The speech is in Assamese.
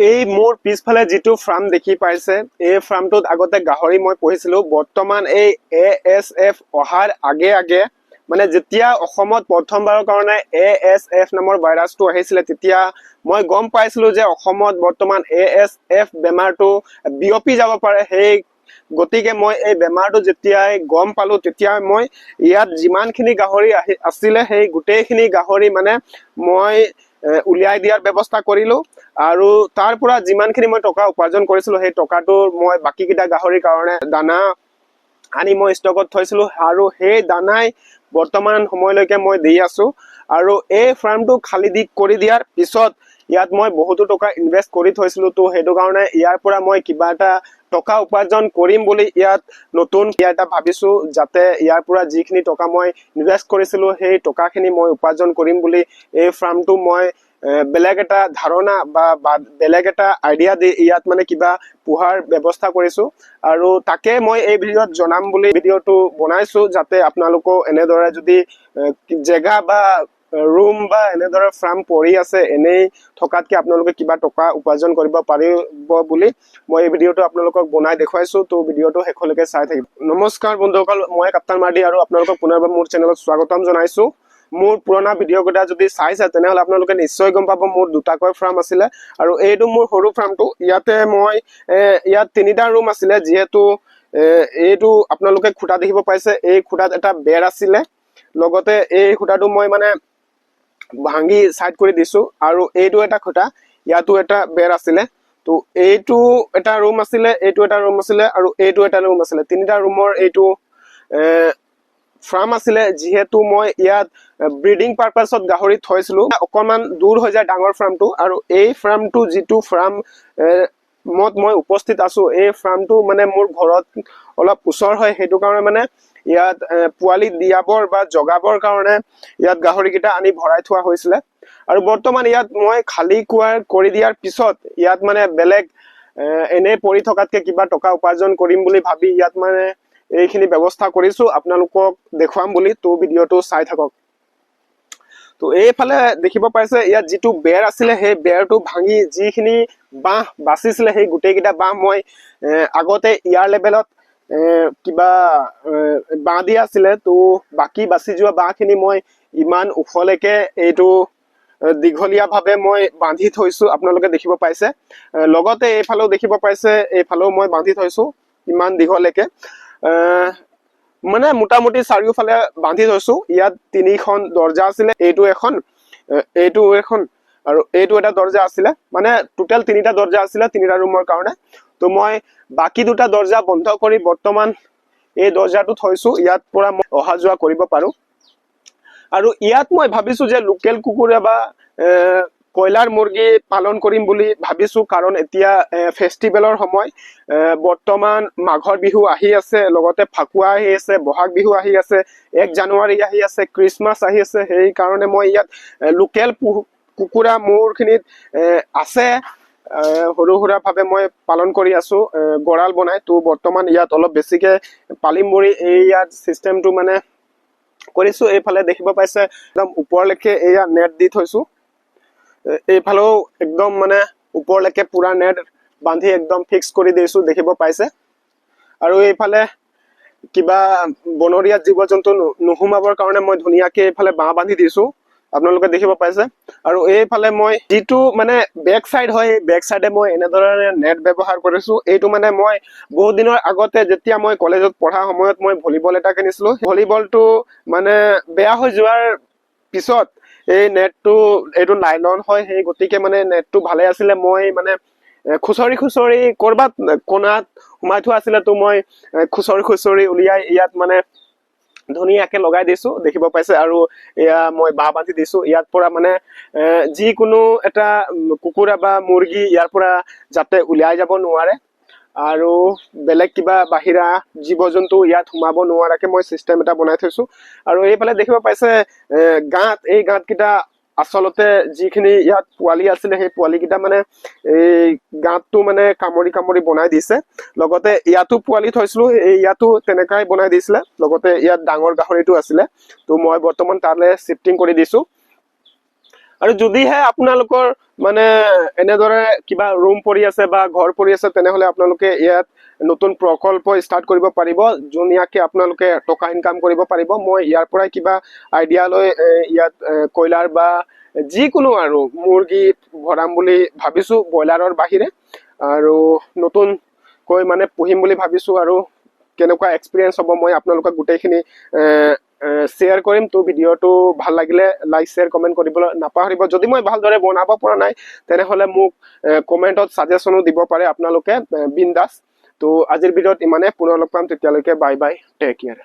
এই মোৰ পিছফালে যিটো ফাৰ্ম দেখি পাইছে, এই ফাৰ্মটোত আগতে গাহৰি মই পুহিছিলো। বৰ্তমান এই ASF অহাৰ আগে আগে মানে যেতিয়া অসমত প্ৰথমবাৰৰ কাৰণে ASF নামৰ ভাইৰাছটো আহিছিলে, তেতিয়া মই গম পাইছিলো যে অসমত বৰ্তমান ASF বেমাৰটো বিয়পি যাব পাৰে। সেই গতিকে মই এই বেমাৰটো যেতিয়াই গম পালো, তেতিয়া মই ইয়াত যিমানখিনি গাহৰি আছিলে সেই গোটেইখিনি গাহৰি মানে মই উলিয়াই দিয়াৰ ব্যৱস্থা কৰিলো। আৰু তাৰ পৰা যিমানখিনি মই টকা উপাৰ্জন কৰিছিলো, সেই টকাটো মই বাকী কেইটা গাহৰিৰ কাৰণে দানা আনি মই ষ্টকত থৈছিলো, আৰু সেই দানাই বৰ্তমান সময়লৈকে মই দি আছো। আৰু এই ফাৰ্মটো খালী কৰি দিয়াৰ পিছত ইয়াত মই বহুতো টকা ইনভেষ্ট কৰি থৈছিলো। তো সেইটো কাৰণে ইয়াৰ পৰা মই কিবা এটা টকা উপাৰ্জন কৰিম বুলি ইয়াত নতুন এটা ভাবিছো, যাতে ইয়াৰ পৰা যিখিনি টকা মই ইনভেষ্ট কৰিছিলো সেই টকাখিনি মই উপাৰ্জন কৰিম বুলি এই ফাৰ্মটো মই বেলেগ এটা ধাৰণা বা বেলেগ এটা আইডিয়া দি ইয়াত মানে কিবা পোহাৰ ব্যৱস্থা কৰিছো। আৰু তাকে মই এই ভিডিঅ'ত জনাম বুলি ভিডিঅ'টো বনাইছো, যাতে আপোনালোকো এনেদৰে যদি জেগা বা ৰুম বা এনেদৰে ফাৰ্ম পৰি আছে, এনেই থকাতকে আপোনালোকে কিবা টকা উপাৰ্জন কৰিব পাৰিব বুলি মই এই ভিডিঅ'টো আপোনালোকক বনাই দেখুৱাইছো। তো ভিডিঅ'টো শেষলৈকে চাই থাকিব। নমস্কাৰ বন্ধুসকল, মই কাপ্তান মাৰ্ডি আৰু আপোনালোকক পুনৰবাৰ মোৰ চেনেলত স্বাগতম জনাইছো। মোৰ পুৰণা ভিডিঅ' কেইটা যদি চাইছে তেনেহ'লে আপোনালোকে নিশ্চয় গম পাব মোৰ দুটাকৈ ফাৰ্ম আছিলে, আৰু এইটো মোৰ সৰু ফাৰ্মটো। ইয়াতে মই ইয়াত 3টা ৰুম আছিলে। যিহেতু এইটো আপোনালোকে খুঁটা দেখিব পাইছে, এই খুঁটাত এটা বেৰ আছিলে, লগতে এই খুঁটাটো মই মানে ভাঙি সাইড কৰি দিছো। আৰু এইটো এটা খুঁটা, ইয়াতো এটা বেৰ আছিলে। তো এইটো এটা ৰুম আছিলে, এইটো এটা ৰুম আছিলে, আৰু এইটো এটা ৰুম আছিলে। 3টা ৰুমৰ এইটো ফাৰ্ম আছিলে। যিহেতু মই ইয়াত ব্ৰিডিং পাৰপাছত গাহৰি থৈছিলো, অকণমান দূৰ হৈ যায় ডাঙৰ ফাৰ্মটো। আৰু এই ফাৰ্মটো যিটো ফাৰ্ম মই উপস্থিত আছো, এই ফাৰ্মটো মানে মোৰ ঘৰত অলপ ওচৰ হয়। সেইটো কাৰণে মানে ইয়াত পোৱালি দিয়াবৰ বা জগাবৰ কাৰণে ইয়াত গাহৰিকেইটা আনি ভৰাই থোৱা হৈছিলে। আৰু বৰ্তমান ইয়াত মই খালী কৰি দিয়াৰ পিছত ইয়াত মানে বেলেগ এনে পৰি থকাতকে কিবা টকা উপাৰ্জন কৰিম বুলি ভাবি ইয়াত মানে এইখিনি ব্যৱস্থা কৰিছো, আপোনালোকক দেখুৱাম বুলি। তো ভিডিঅ'টো চাই থাকক। তো এইফালে দেখিব পাইছে, ইয়াত যিটো বেৰ আছিলে সেই বেৰটো ভাঙি যিখিনি বাঁহ বাচিছিলে, সেই গোটেইকেইটা বাঁহ মই আগতে ইয়াৰ লেভেলত কিবা বাঁহ দিয়া আছিলে। তো বাকী বাচি যোৱা বাঁহখিনি মই ইমান ওখলৈকে এইটো দীঘলীয়া ভাৱে মই বান্ধি থৈছো, আপোনালোকে দেখিব পাইছে। লগতে এইফালেও দেখিব পাইছে, এইফালেও মই বান্ধি থৈছো ইমান দীঘলৈকে। মানে মোটামুটি চাৰিওফালে বান্ধি থৈছো। ইয়াত 3খন দৰ্জা আছিলে, এইটো এখন, এইটো এখন, আৰু এইটো এটা দৰ্জা আছিলে। মানে টোটেল 3টা দৰ্জা আছিলে 3টা ৰুমৰ কাৰণে। তো মই বাকী 2টা দৰ্জা বন্ধ কৰি বৰ্তমান এই দৰ্জাটো থৈছো, ইয়াত পৰা মই অহা যোৱা কৰিব পাৰো। আৰু ইয়াত মই ভাবিছো যে লোকেল কুকুৰা বা কয়লাৰ মুৰ্গী পালন কৰিম বুলি ভাবিছো, কাৰণ এতিয়া ফেষ্টিভেলৰ সময়। বৰ্তমান মাঘৰ বিহু আহি আছে, লগতে ফাকুৱা আহি আছে, বহাগ বিহু আহি আছে, 1 জানুৱাৰী আহি আছে, খ্ৰীষ্টমাছ আহি আছে। সেই কাৰণে মই ইয়াত লোকেল কুকুৰা মোৰখিনিত আছে, সৰু সুৰা ভাৱে মই পালন কৰি আছো গঁৰাল বনাই। তো বৰ্তমান ইয়াত অলপ বেছিকে পালিম বুলি এই ইয়াত চিষ্টেমটো মানে কৰিছো। এইফালে দেখিব পাইছে একদম ওপৰলৈকে এয়া নেট দি থৈছো। এইফালেও একদম মানে ওপৰলৈকে পুৰা নেট বান্ধি একদম ফিক্স কৰি দিছো, দেখিব পাইছে। আৰু এইফালে কিবা বনৰীয়া জীৱ জন্তু নোসোমাবৰ কাৰণে মই ধুনীয়াকে এইফালে বাঁহ বান্ধি দিছো, আপোনালোকে দেখিব পাইছে। আৰু এইফালে মই যিটো মানে বেক চাইড হয়, বেক চাইডে মই এনেধৰণে নেট ব্যৱহাৰ কৰিছো। এইটো মানে মই বহুত দিনৰ আগতে যেতিয়া মই কলেজত পঢ়া সময়ত মই ভলীবল এটা কিনিছিলো। ভলীবলটো মানে বেয়া হৈ যোৱাৰ পিছত এই নেটটো, এইটো নাইলন হয়, সেই গতিকে মানে নেটটো ভালে আছিলে। মই মানে খুচৰি কৰবাত কোণাত সোমাই থোৱা আছিলে, তো মই খুচৰি উলিয়াই ইয়াত মানে ধুনীয়াকে লগাই দিছো, দেখিব পাইছে। আৰু এয়া মই বাঁহ বান্ধি দিছো। ইয়াৰ পৰা মানে যিকোনো এটা কুকুৰা বা মুৰ্গী ইয়াৰ পৰা যাতে উলিয়াই যাব নোৱাৰে, আৰু বেলেগ কিবা বাহিৰা জীৱ জন্তু ইয়াত সোমাব নোৱাৰাকে মই চিষ্টেম এটা বনাই থৈছো। আৰু এইফালে দেখিব পাইছে গাঁত, এই গাঁত কেইটা আচলতে যিখিনি ইয়াত পোৱালি আছিলে, সেই পোৱালি কেইটা মানে এই গাঁতটো মানে কামুৰি বনাই দিছে। লগতে ইয়াতো পোৱালি থৈছিলো, ইয়াতো তেনেকাই বনাই দিছিলে। লগতে ইয়াত ডাঙৰ গাহৰিটো আছিলে, তো মই বৰ্তমান তালে শিফটিং কৰি দিছো। আৰু যদিহে আপোনালোকৰ মানে এনেদৰে কিবা ৰুম পৰি আছে বা ঘৰ পৰি আছে তেনেহলে আপোনালোকে ইয়াত নতুন প্ৰকল্প ষ্টাৰ্ট কৰিব পাৰিব যোনিয়াকে আপোনালোকে টকা ইনকাম কৰিব পাৰিব মই ইয়াৰ পৰাই কিবা আইডিয়া লৈ ইয়াত কয়লাৰ বা যিকোনো আৰু মুৰ্গী ভৰাম বুলি ভাবিছো ব্ৰইলাৰৰ বাহিৰে আৰু নতুন কৈ মানে পুহিম বুলি ভাবিছো আৰু কেনেকুৱা এক্সপিৰিয়েন্স হ'ব মই আপোনালোকক গোটেইখিনি শ্বেয়াৰ কৰিম তো ভিডিঅ'টো ভাল লাগিলে লাইক শ্বেয়াৰ কমেন্ট কৰিবলৈ নাপাহৰিব যদি মই ভালদৰে বনাব পৰা নাই তেনেহলে মোক কমেন্টত সাজেশনো দিব পাৰে আপোনালোকে বিন্দাস তো আজিৰ ভিডিঅ'ত ইমানে পুনৰ লগ পাম তেতিয়ালৈকে বাই বাই টেক কেয়াৰ